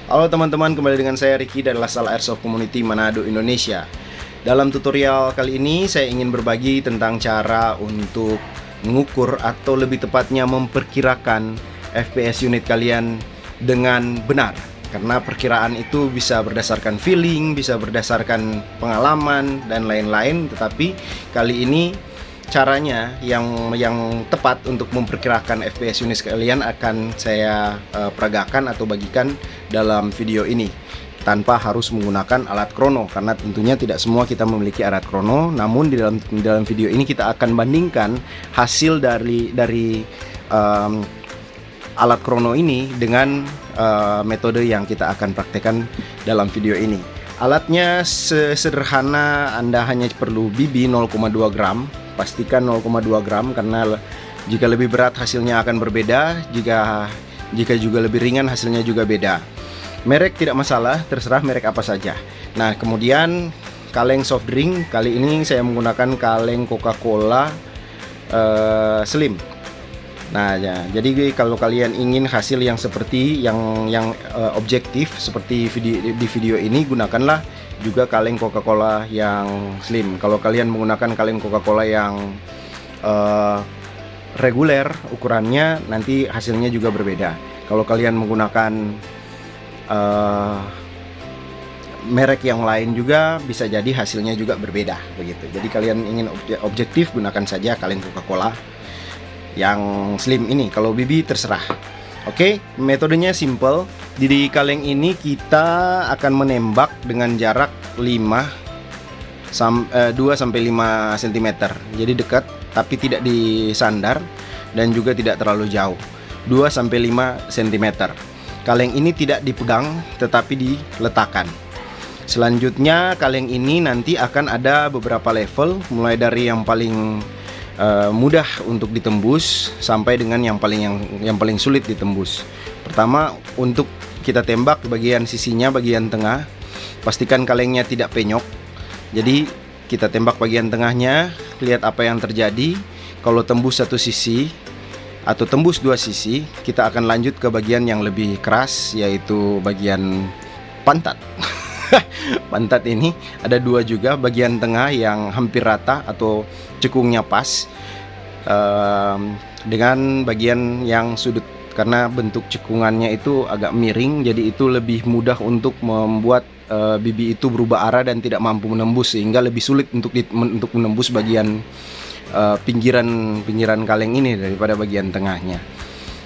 Halo teman-teman, kembali dengan saya Ricky dari Lasal Airsoft Community Manado, Indonesia. Dalam tutorial kali ini saya ingin berbagi tentang cara untuk mengukur atau lebih tepatnya memperkirakan FPS unit kalian dengan benar. Karena perkiraan itu bisa berdasarkan feeling, bisa berdasarkan pengalaman dan lain-lain. Tetapi kali ini caranya yang tepat untuk memperkirakan FPS unit kalian akan saya peragakan atau bagikan dalam video ini tanpa harus menggunakan alat krono, karena tentunya tidak semua kita memiliki alat krono. Namun di dalam video ini kita akan bandingkan hasil dari alat krono ini dengan metode yang kita akan praktekkan dalam video ini. Alatnya sederhana, Anda hanya perlu BB 0,2 gram. Pastikan 0,2 gram karena jika lebih berat hasilnya akan berbeda, jika juga lebih ringan hasilnya juga beda. Merek tidak masalah, terserah merek apa saja. Nah, kemudian kaleng soft drink, kali ini saya menggunakan kaleng Coca-Cola Slim. Nah ya, jadi kalau kalian ingin hasil yang seperti yang objektif seperti di video ini, gunakanlah juga kaleng Coca-Cola yang slim. Kalau kalian menggunakan kaleng Coca-Cola yang reguler ukurannya, nanti hasilnya juga berbeda. Kalau kalian menggunakan merek yang lain juga bisa jadi hasilnya juga berbeda begitu. Jadi kalian ingin objektif, gunakan saja kaleng Coca-Cola yang slim ini. Kalau BB terserah. Oke, metodenya simple. Di kaleng ini kita akan menembak dengan jarak 2-5 cm. Jadi dekat tapi tidak disandar dan juga tidak terlalu jauh. 2-5 cm. Kaleng ini tidak dipegang tetapi diletakkan. Selanjutnya kaleng ini nanti akan ada beberapa level, mulai dari yang paling mudah untuk ditembus sampai dengan yang paling sulit ditembus. Pertama, untuk kita tembak bagian sisinya, bagian tengah, pastikan kalengnya tidak penyok. Jadi kita tembak bagian tengahnya, lihat apa yang terjadi. Kalau tembus satu sisi atau tembus dua sisi, kita akan lanjut ke bagian yang lebih keras, yaitu bagian pantat. Pantat ini ada dua juga, bagian tengah yang hampir rata atau cekungnya pas, dengan bagian yang sudut, karena bentuk cekungannya itu agak miring, jadi itu lebih mudah untuk membuat BB itu berubah arah dan tidak mampu menembus, sehingga lebih sulit untuk menembus bagian pinggiran kaleng ini daripada bagian tengahnya.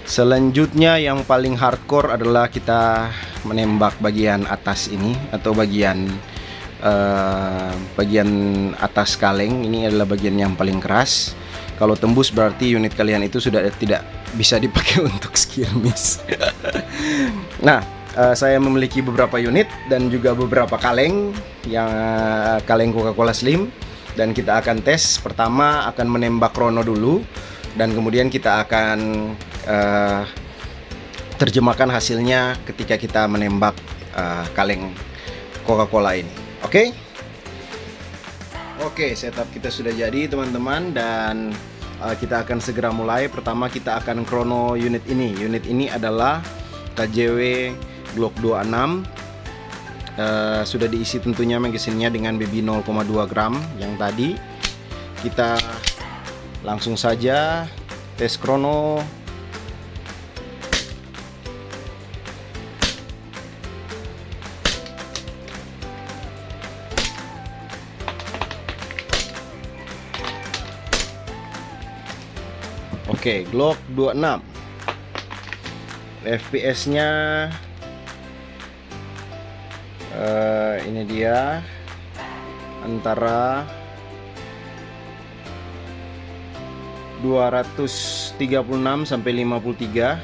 Selanjutnya yang paling hardcore adalah kita menembak bagian atas ini, atau bagian atas kaleng ini adalah bagian yang paling keras. Kalau tembus berarti unit kalian itu sudah tidak bisa dipakai untuk skirmish. Nah, saya memiliki beberapa unit dan juga beberapa kaleng, yang kaleng Coca-Cola Slim, dan kita akan tes. Pertama akan menembak krono dulu, dan kemudian kita akan terjemahkan hasilnya ketika kita menembak kaleng Coca-Cola ini. Oke, setup kita sudah jadi teman-teman, dan kita akan segera mulai. Pertama kita akan krono unit ini. Unit ini adalah KJW Glock 26. Sudah diisi tentunya magasinnya dengan BB 0,2 gram yang tadi. Kita langsung saja tes krono. Oke, Glock 26. FPS-nya ini dia antara 236 sampai 53.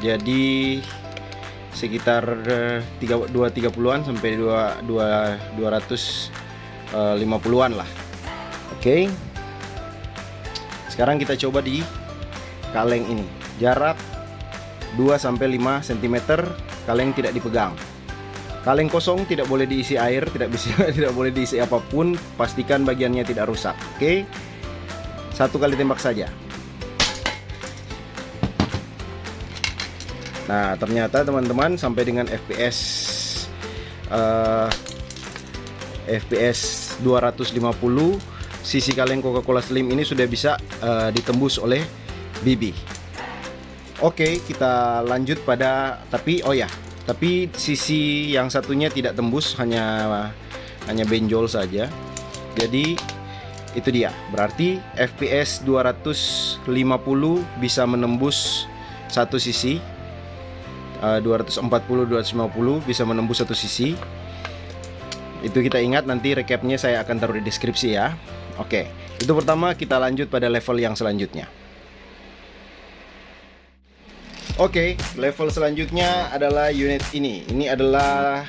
Jadi sekitar 230-an sampai 250-an lah. Oke. Sekarang kita coba di kaleng ini. Jarak 2-5 cm, kaleng tidak dipegang. Kaleng kosong tidak boleh diisi air, tidak boleh diisi apapun. Pastikan bagiannya tidak rusak. Oke. Satu kali tembak saja. Nah, ternyata teman-teman sampai dengan FPS 250, sisi kaleng Coca-Cola Slim ini sudah bisa ditembus oleh BB. Oke, kita lanjut pada tapi sisi yang satunya tidak tembus, hanya benjol saja. Jadi itu dia. Berarti FPS 250 bisa menembus satu sisi. 240 250 bisa menembus satu sisi. Itu kita ingat, nanti recapnya saya akan taruh di deskripsi ya. Oke, itu pertama. Kita lanjut pada level yang selanjutnya. Oke, level selanjutnya adalah unit ini. Ini adalah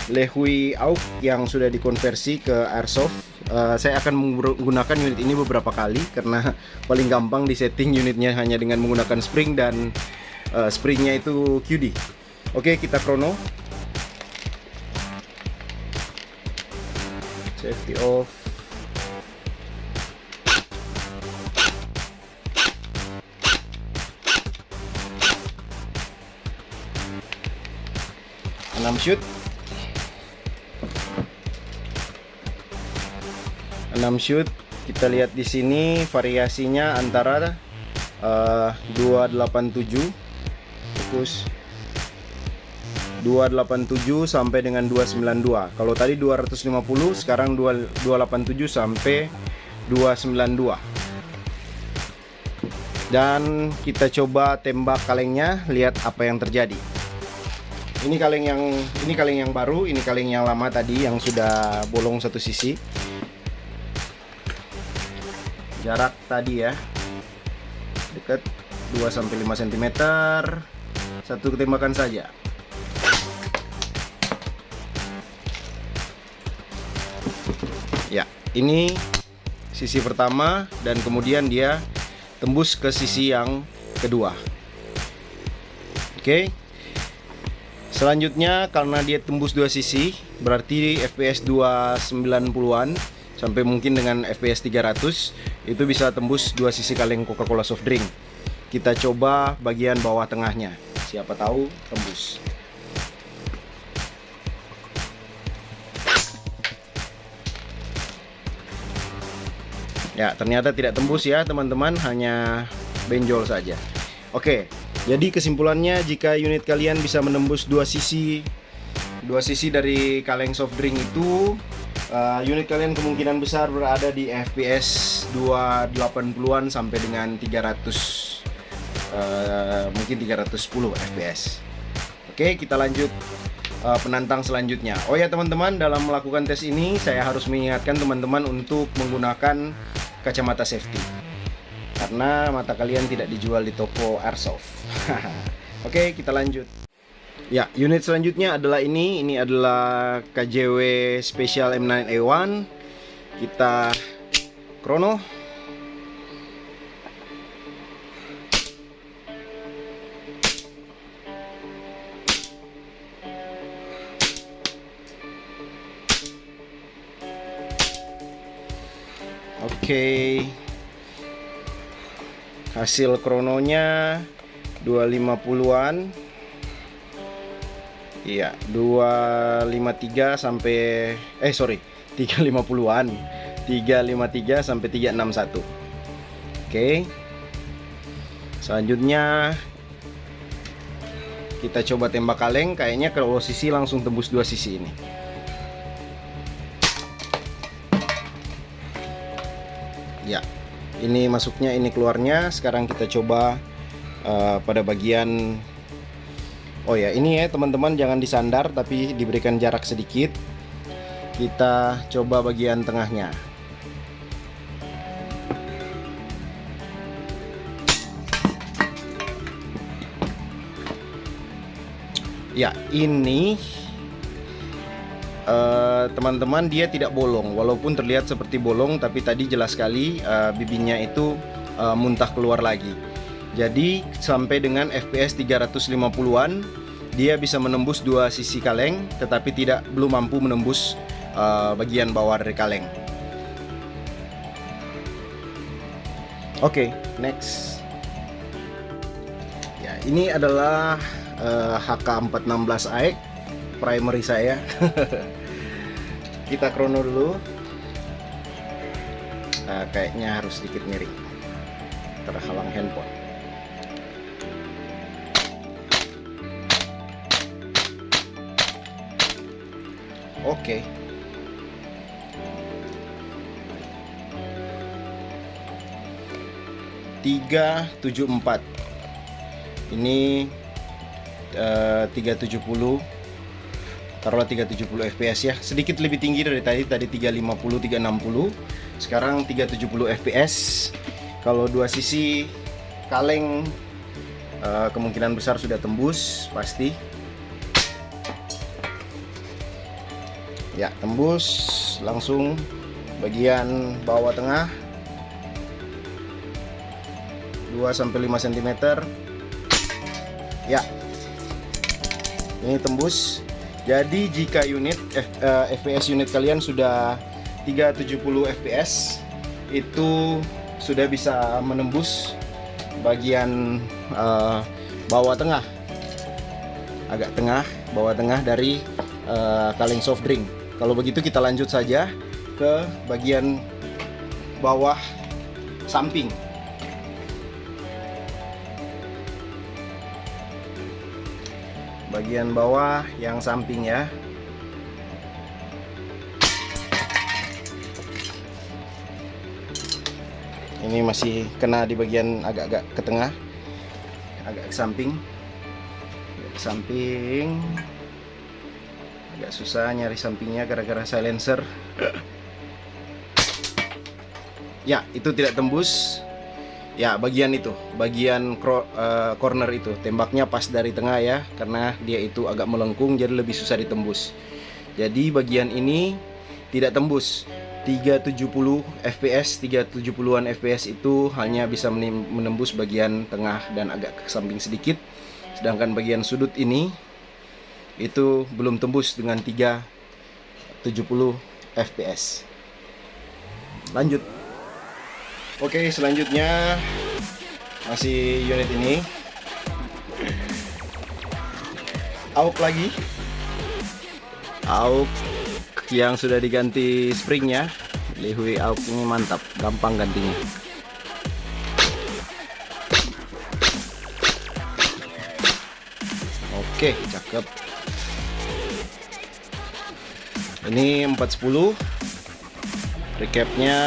Lehui AUK yang sudah dikonversi ke airsoft. Saya akan menggunakan unit ini beberapa kali karena paling gampang disetting unitnya hanya dengan menggunakan spring, dan springnya itu QD. Oke, kita krono. Safety off. Shoot 6 shoot. Kita lihat di sini variasinya antara 287 fokus 287 sampai dengan 292. Kalau tadi 250, sekarang 287 sampai 292. Dan kita coba tembak kalengnya, lihat apa yang terjadi. Ini kaleng yang baru, ini kaleng yang lama tadi yang sudah bolong satu sisi. Jarak tadi ya, dekat 2-5 cm. Satu tembakan saja. Ya, ini sisi pertama, dan kemudian dia tembus ke sisi yang kedua. Oke. Selanjutnya, karena dia tembus dua sisi, berarti FPS 290-an sampai mungkin dengan FPS 300 itu bisa tembus dua sisi kaleng Coca-Cola soft drink. Kita coba bagian bawah tengahnya, siapa tahu tembus. Ya, ternyata tidak tembus ya teman-teman, hanya benjol saja. Oke, jadi kesimpulannya, jika unit kalian bisa menembus dua sisi dari kaleng soft drink itu, unit kalian kemungkinan besar berada di FPS 280-an sampai dengan 300, mungkin 310 FPS. Oke, kita lanjut penantang selanjutnya. Oh ya teman-teman, dalam melakukan tes ini saya harus mengingatkan teman-teman untuk menggunakan kacamata safety, karena mata kalian tidak dijual di toko airsoft. Oke, kita lanjut. Ya, unit selanjutnya adalah ini adalah KJW Special M9A1. Kita krono. Oke. Hasil krononya 250-an. Iya, 253 sampai 350-an. 353 sampai 361. Oke. Selanjutnya kita coba tembak kaleng, kayaknya kalau sisi langsung tembus dua sisi ini. Ya, ini masuknya, ini keluarnya. Sekarang kita coba pada bagian, oh ya, ini ya teman-teman, jangan disandar tapi diberikan jarak sedikit. Kita coba bagian tengahnya. Ya, ini teman-teman, dia tidak bolong, walaupun terlihat seperti bolong, tapi tadi jelas sekali bibirnya itu muntah keluar lagi. Jadi sampai dengan FPS 350-an dia bisa menembus dua sisi kaleng, tetapi belum mampu menembus bagian bawah dari kaleng. Oke, next. Ya, ini adalah HK416 AX primary saya. Kita krono dulu. Kayaknya harus sedikit miring, terhalang handphone. Oke. Tiga tujuh empat. Ini 370. Taruhlah 370 fps ya. Sedikit lebih tinggi dari tadi 350, 360. Sekarang 370 fps. Kalau dua sisi kaleng kemungkinan besar sudah tembus pasti. Ya, tembus langsung bagian bawah tengah 2-5 cm. Ya, ini tembus. Jadi jika unit fps unit kalian sudah 370 fps, itu sudah bisa menembus bagian bawah tengah, agak tengah, bawah tengah dari kaleng soft drink. Kalau begitu kita lanjut saja ke bagian bawah samping. Bagian bawah yang samping ya. Ini masih kena di bagian agak-agak ke tengah, agak ke samping. Agak ke samping. Agak susah nyari sampingnya gara-gara silencer. Ya, itu tidak tembus. Ya, bagian itu, bagian corner itu, tembaknya pas dari tengah ya, karena dia itu agak melengkung jadi lebih susah ditembus. Jadi bagian ini tidak tembus. 370 fps, 370-an fps itu hanya bisa menembus bagian tengah dan agak ke samping sedikit. Sedangkan bagian sudut ini itu belum tembus dengan 370 fps. Lanjut. Oke, selanjutnya masih unit ini. AUK lagi. AUK yang sudah diganti springnya. Lehui AUK ini mantap, gampang gantinya. Oke, cakep. Ini 410. Recapnya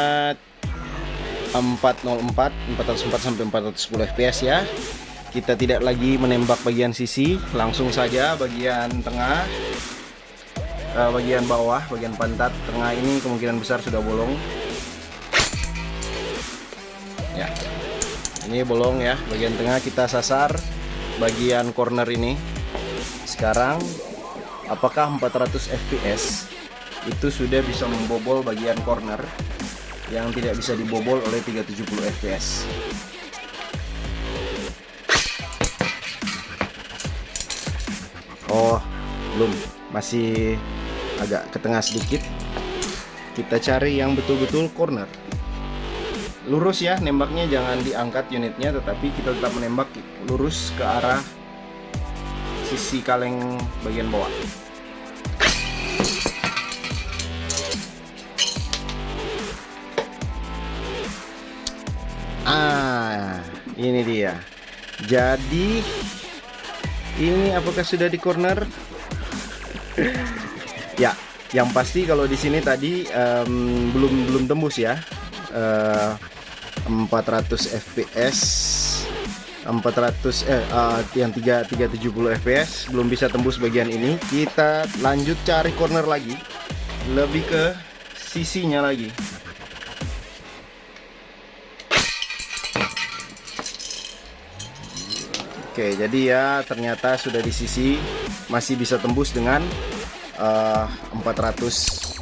404 sampai 410 fps ya. Kita tidak lagi menembak bagian sisi, langsung saja bagian tengah, bagian bawah, bagian pantat tengah ini kemungkinan besar sudah bolong. Ya, ini bolong ya. Bagian tengah kita sasar bagian corner ini. Sekarang apakah 400 fps itu sudah bisa membobol bagian corner yang tidak bisa dibobol oleh 370 fps. Oh, belum, masih agak ke tengah sedikit. Kita cari yang betul-betul corner. Lurus ya, nembaknya jangan diangkat unitnya, tetapi kita tetap menembak lurus ke arah sisi kaleng bagian bawah. Ini dia. Jadi ini apakah sudah di corner? Ya, yang pasti kalau di sini tadi belum tembus ya. 400 fps, 400 yang 370 fps belum bisa tembus bagian ini. Kita lanjut cari corner lagi, lebih ke sisinya lagi. Oke, jadi ya ternyata sudah di sisi, masih bisa tembus dengan 400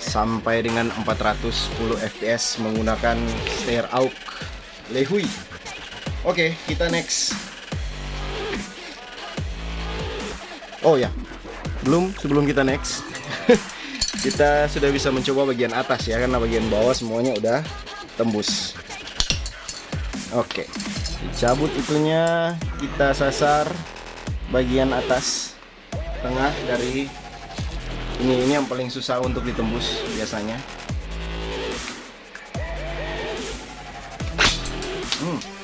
sampai dengan 410 fps menggunakan steyr AUK Lehui. Oke, kita next. Oh ya, sebelum kita next kita sudah bisa mencoba bagian atas ya, karena bagian bawah semuanya udah tembus. Oke, dicabut itunya, kita sasar bagian atas tengah dari ini yang paling susah untuk ditembus biasanya.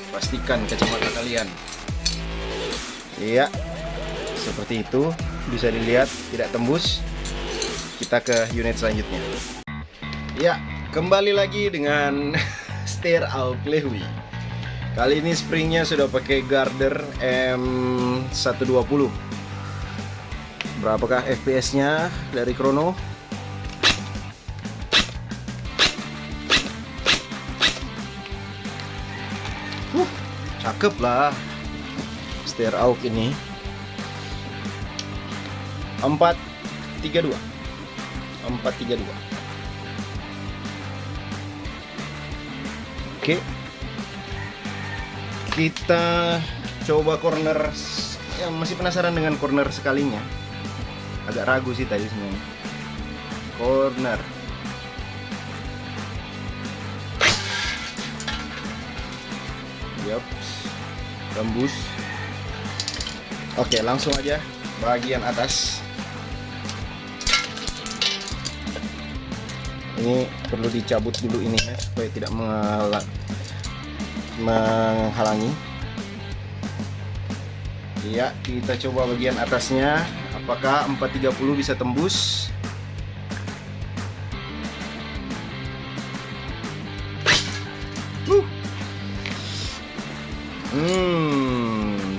Pastikan kacamata kalian. Iya, seperti itu. Bisa dilihat tidak tembus. Kita ke unit selanjutnya. Ya, kembali lagi dengan Steyr AUK Lehui. Kali ini springnya sudah pakai Gardner M120. Berapakah FPS-nya dari Chrono? Cakep lah Steyr AUK ini. 432. Oke, kita coba corner. Ya, masih penasaran dengan corner sekalinya. Agak ragu sih tadi sebenarnya. Corner. Yap, tembus. Oke, langsung aja bagian atas. Ini perlu dicabut dulu ininya supaya tidak menghalangi. Iya, kita coba bagian atasnya. Apakah 430 bisa tembus?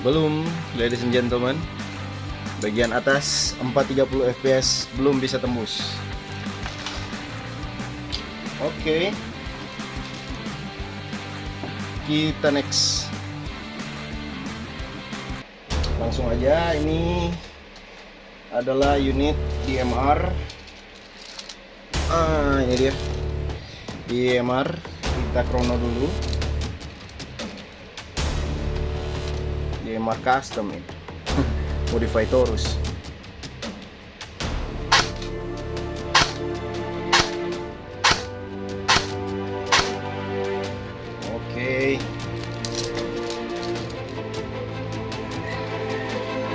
Belum, ladies and gentlemen. Bagian atas 430 fps belum bisa tembus. Oke, kita next. Langsung aja, ini adalah unit DMR. Ini dia DMR. Kita chrono dulu. DMR custom ini. Modify Taurus.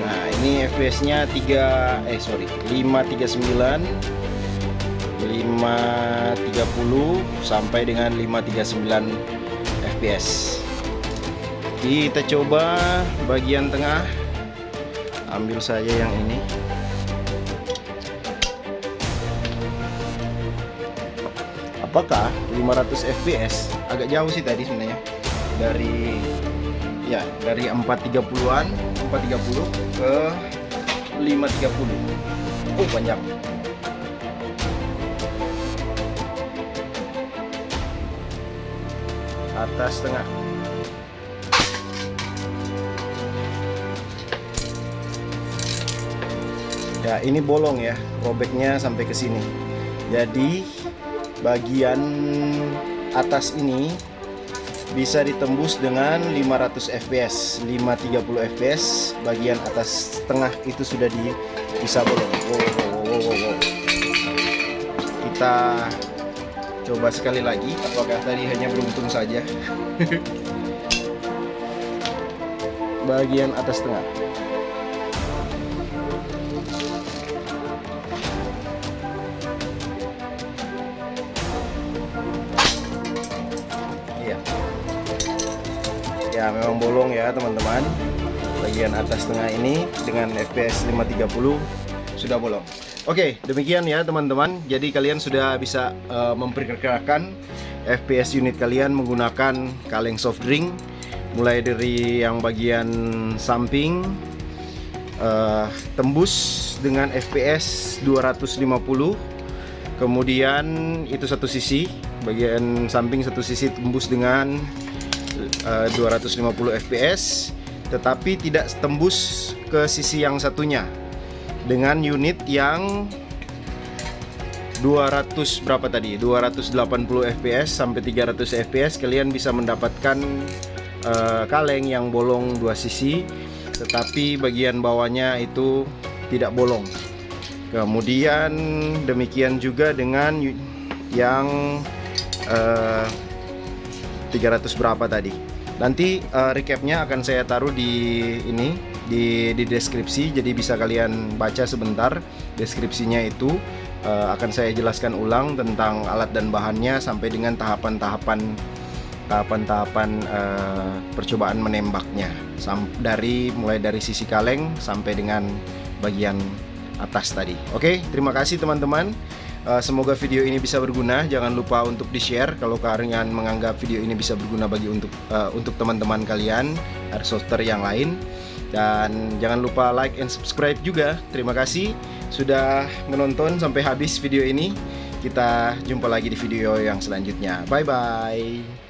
Nah, ini FPS-nya 539, 530 sampai dengan 539 FPS. Kita coba bagian tengah. Ambil saja yang ini. Apakah 500 fps? Agak jauh sih tadi sebenarnya. Dari 430-an, 430 ke 530. Oh, banyak. Atas tengah. Ya, ini bolong ya, robeknya sampai ke sini. Jadi bagian atas ini bisa ditembus dengan 500 fps, 530 fps. Bagian atas tengah itu sudah bisa bolong. Wow. Kita coba sekali lagi. Apakah tadi hanya beruntung saja? Bagian atas tengah. Ya, memang bolong ya teman-teman. Bagian atas tengah ini dengan FPS 530 sudah bolong. Oke, demikian ya teman-teman. Jadi kalian sudah bisa memperkirakan FPS unit kalian menggunakan kaleng soft drink. Mulai dari yang bagian samping tembus dengan FPS 250. Kemudian itu satu sisi, bagian samping satu sisi tembus dengan 250 fps, tetapi tidak tembus ke sisi yang satunya dengan unit yang 200 berapa tadi, 280 fps sampai 300 fps. Kalian bisa mendapatkan kaleng yang bolong dua sisi, tetapi bagian bawahnya itu tidak bolong. Kemudian demikian juga dengan yang 300 berapa tadi. Nanti recapnya akan saya taruh di ini di deskripsi, jadi bisa kalian baca sebentar deskripsinya itu. Akan saya jelaskan ulang tentang alat dan bahannya sampai dengan tahapan-tahapan percobaan menembaknya, mulai dari sisi kaleng sampai dengan bagian atas tadi. Oke, terima kasih teman-teman. Semoga video ini bisa berguna. Jangan lupa untuk di-share kalau kalian menganggap video ini bisa berguna bagi untuk teman-teman kalian airsofter yang lain. Dan jangan lupa like and subscribe juga. Terima kasih sudah menonton sampai habis video ini. Kita jumpa lagi di video yang selanjutnya. Bye bye.